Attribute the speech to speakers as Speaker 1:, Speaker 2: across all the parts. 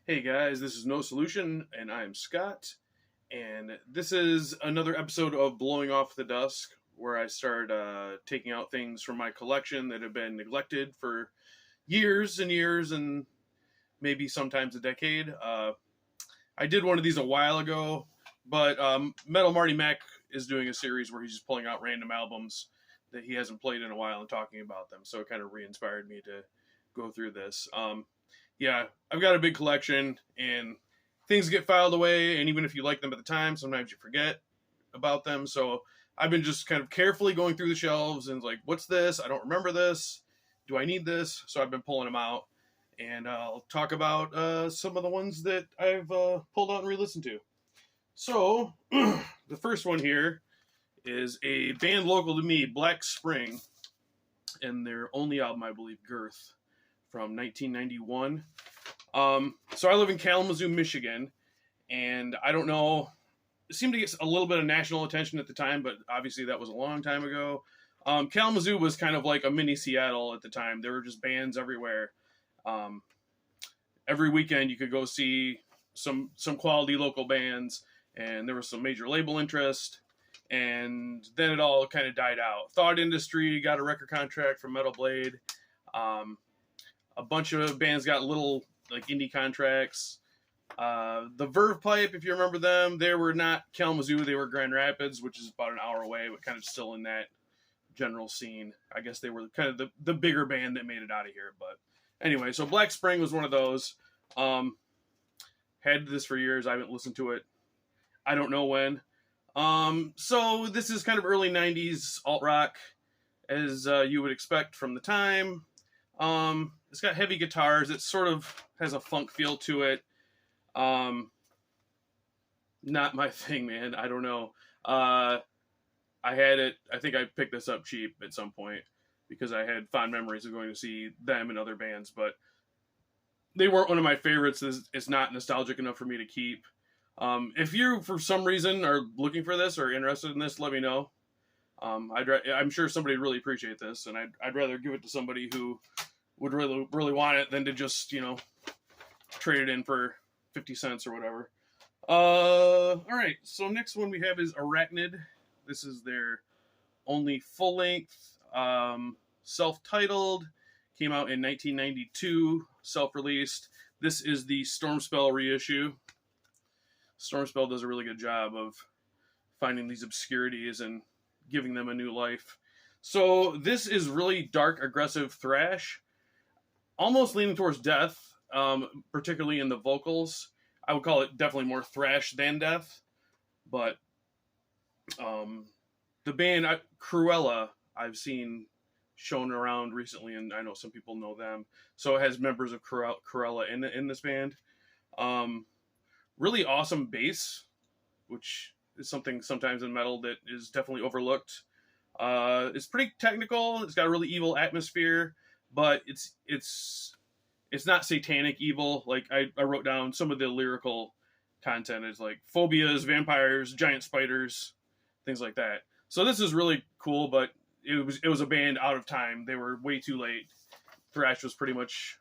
Speaker 1: Hey guys, this is No Solution, and I am Scott, and this is another episode of Blowing Off the Dusk, where I start taking out things from my collection that have been neglected for years and years, and maybe sometimes a decade. I did one of these a while ago, but Metal Marty Mac is doing a series where he's just pulling out random albums that he hasn't played in a while and talking about them, so it kind of re-inspired me to go through this. Yeah, I've got a big collection, and things get filed away, and even if you like them at the time, sometimes you forget about them. So I've been just kind of carefully going through the shelves and like, what's this? I don't remember this. Do I need this? So I've been pulling them out, and I'll talk about some of the ones that I've pulled out and re-listened to. So the first one here is a band local to me, Black Spring, and their only album, I believe, Girth, from 1991. So I live in Kalamazoo, Michigan, and I don't know, it seemed to get a little bit of national attention at the time, but obviously that was a long time ago. Kalamazoo was kind of like a mini Seattle at the time. There were just bands everywhere. Every weekend you could go see some quality local bands, and there was some major label interest, and then it all kind of died out. Thought Industry got a record contract from Metal Blade. A bunch of bands got little like indie contracts. The Verve Pipe, if you remember them, they were not Kalamazoo, they were Grand Rapids, which is about an hour away, but kind of still in that general scene. I guess they were kind of the bigger band that made it out of here. But anyway, so Black Spring was one of those. Had this for years. I haven't listened to it. I don't know when. So this is kind of early 90s alt rock, as you would expect from the time. It's got heavy guitars. It sort of has a funk feel to it. Not my thing, man. I don't know. I had it. I think I picked this up cheap at some point because I had fond memories of going to see them and other bands, but they weren't one of my favorites. It's not nostalgic enough for me to keep. If you, for some reason, are looking for this or interested in this, let me know. I'm sure somebody would really appreciate this, and I'd rather give it to somebody who would really want it than to just, trade it in for 50 cents or whatever. All right, so next one we have is Arachnid. This is their only full-length, self-titled, came out in 1992, self-released. This is the Stormspell reissue. Stormspell does a really good job of finding these obscurities and giving them a new life. So this is really dark, aggressive thrash, almost leaning towards death, particularly in the vocals. I would call it definitely more thrash than death, but the band Cruella I've seen shown around recently, and I know some people know them. So it has members of Cruella in this band. Really awesome bass, which is something sometimes in metal that is definitely overlooked. It's pretty technical. It's got a really evil atmosphere, but it's not satanic evil. Like I wrote down some of the lyrical content is like phobias, vampires, giant spiders, things like that. So this is really cool, but it was a band out of time. They were way too late. Thrash was pretty much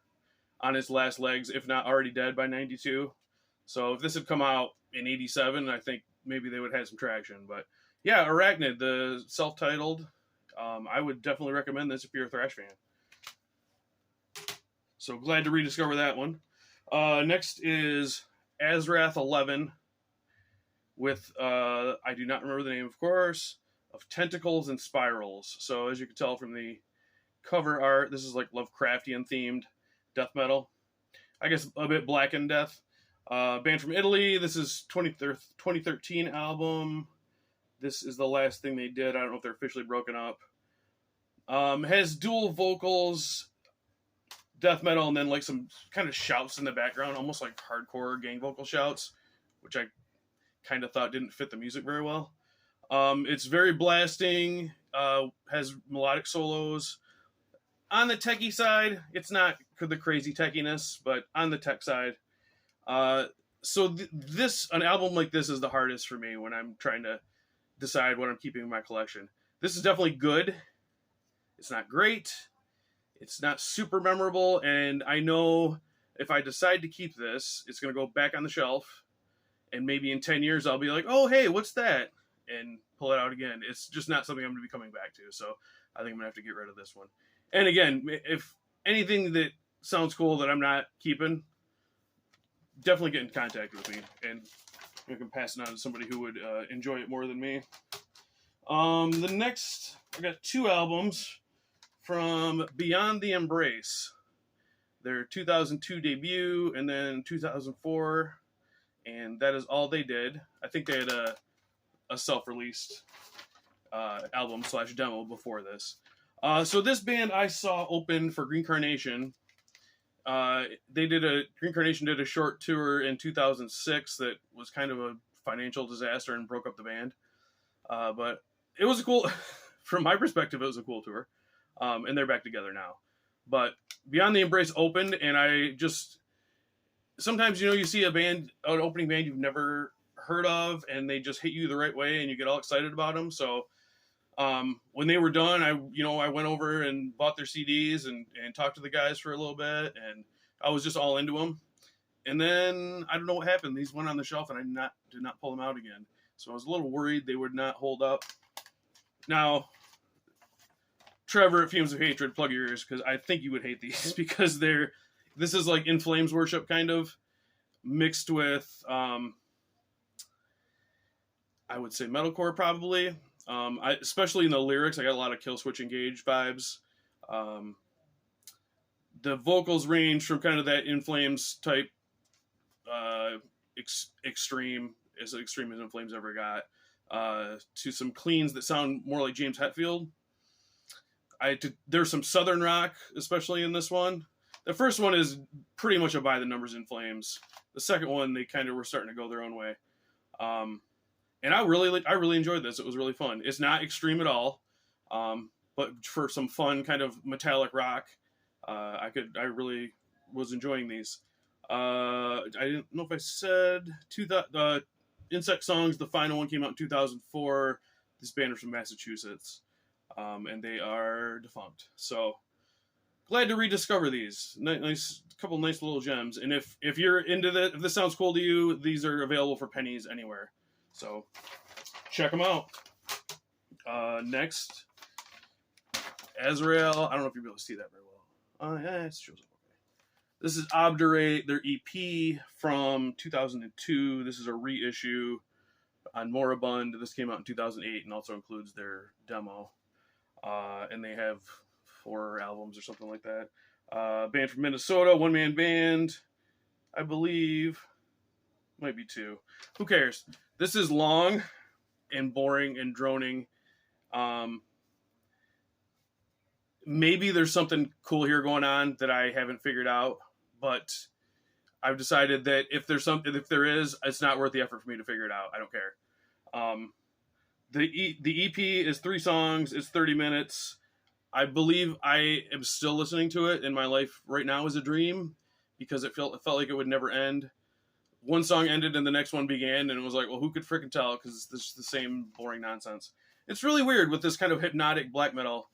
Speaker 1: on its last legs, if not already dead by 92. So if this had come out in 87, I think maybe they would have had some traction. But yeah, Arachnid, the self-titled, I would definitely recommend this if you're a thrash fan. So glad to rediscover that one. Next is Azrath 11 with, I do not remember the name, of course, of Tentacles and Spirals. So as you can tell from the cover art, this is like Lovecraftian themed death metal. I guess a bit Black and Death. Band from Italy. This is 2013 album. This is the last thing they did. I don't know if they're officially broken up. Has dual vocals, death metal, and then like some kind of shouts in the background, almost like hardcore gang vocal shouts, which I kind of thought didn't fit the music very well. It's very blasting, has melodic solos. On the techie side, it's not the crazy techiness, but on the tech side, so an album like this is the hardest for me when I'm trying to decide what I'm keeping in my collection. This is definitely good. It's not great. It's not super memorable, and I know if I decide to keep this, it's going to go back on the shelf, and maybe in 10 years I'll be like, oh, hey, what's that? And pull it out again. It's just not something I'm going to be coming back to. So I think I'm going to have to get rid of this one. And again, if anything that sounds cool that I'm not keeping, definitely get in contact with me, and you can pass it on to somebody who would enjoy it more than me. The next, I got 2 albums from Beyond the Embrace. Their 2002 debut, and then 2004, and that is all they did. I think they had a self-released album / demo before this. So this band I saw open for Green Carnation. Green Carnation did a short tour in 2006 that was kind of a financial disaster and broke up the band. But it was a cool, from my perspective, it was a cool tour. And they're back together now. But Beyond the Embrace opened, and I just, sometimes, you see an opening band you've never heard of, and they just hit you the right way, and you get all excited about them. So when they were done, I went over and bought their CDs and talked to the guys for a little bit, and I was just all into them. And then I don't know what happened. These went on the shelf, and I did not pull them out again. So I was a little worried they would not hold up. Now, Trevor at Fumes of Hatred, plug your ears, because I think you would hate these, because this is like In Flames worship kind of mixed with I would say metalcore probably. Especially in the lyrics, I got a lot of Killswitch Engage vibes. The vocals range from kind of that In Flames type extreme, as extreme as In Flames ever got, to some cleans that sound more like James Hetfield. There's some southern rock, especially in this one. The first one is pretty much a by the numbers In Flames. The second one, they kind of were starting to go their own way. And I really enjoyed this. It was really fun. It's not extreme at all, but for some fun kind of metallic rock, I really was enjoying these. I didn't know if I said Insect Songs. The final one came out in 2004. This band is from Massachusetts. And they are defunct. So glad to rediscover these. Nice couple nice little gems. And if you're into that, if this sounds cool to you, these are available for pennies anywhere. So check them out. Next, Azrael. I don't know if you'll be able to see that very well. Yeah, it shows up okay. This is Obdurate, their EP from 2002. This is a reissue on Moribund. This came out in 2008 and also includes their demo. And they have 4 albums or something like that. Band from Minnesota, one-man band, I believe. Might be 2. Who cares? This is long and boring and droning. Maybe there's something cool here going on that I haven't figured out, but I've decided that if there is, it's not worth the effort for me to figure it out. I don't care. The EP is 3 songs. It's 30 minutes. I believe I am still listening to it, and my life right now is a dream because it felt like it would never end. One song ended and the next one began, and it was like, well, who could frickin' tell? Because it's the same boring nonsense. It's really weird with this kind of hypnotic black metal.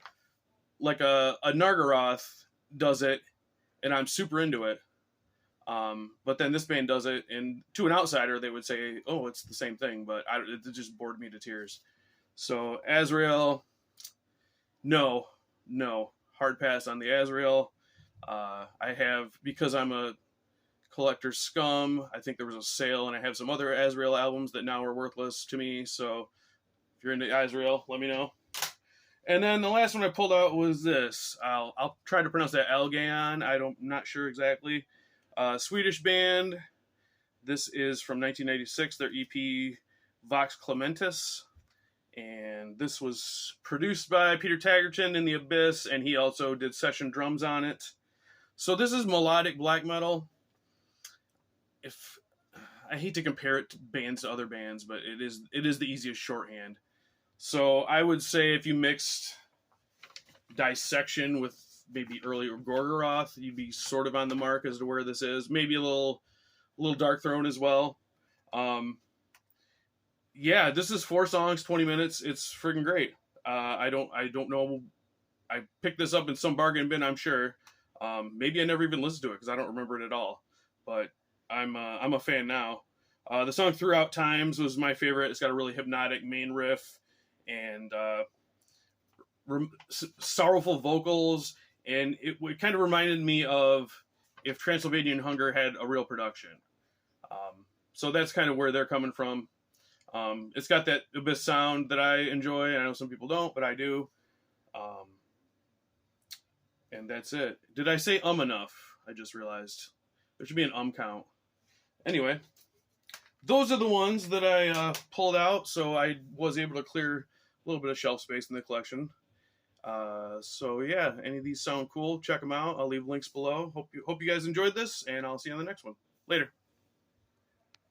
Speaker 1: Like a Nargaroth does it, and I'm super into it. But then this band does it, and to an outsider, they would say, oh, it's the same thing, but it just bored me to tears. So Azrael, no, hard pass on the Azrael. I have, because I'm a collector scum, I think there was a sale, and I have some other Azrael albums that now are worthless to me, so if you're into Azrael, let me know. And then the last one I pulled out was this. I'll try to pronounce that Algaon. I'm not sure exactly. Swedish band. This is from 1996, their EP Vox Clementis. And this was produced by Peter Taggerton in The Abyss, and he also did session drums on it. So this is melodic black metal. I hate to compare it to bands to other bands, but it is the easiest shorthand. So I would say if you mixed Dissection with maybe earlier Gorgoroth, you'd be sort of on the mark as to where this is. Maybe a little Dark Throne as well. Yeah, this is 4 songs, 20 minutes. It's freaking great. I don't know. I picked this up in some bargain bin, I'm sure. Maybe I never even listened to it because I don't remember it at all. But I'm a fan now. The song "Throughout Times" was my favorite. It's got a really hypnotic main riff and sorrowful vocals, and it kind of reminded me of if Transylvanian Hunger had a real production. So that's kind of where they're coming from. It's got that abyss sound that I enjoy. I know some people don't, but I do. And that's it. Did I say enough? I just realized. There should be an count. Anyway, those are the ones that I pulled out, so I was able to clear a little bit of shelf space in the collection. So yeah, any of these sound cool, check them out. I'll leave links below. Hope you guys enjoyed this, and I'll see you on the next one. Later.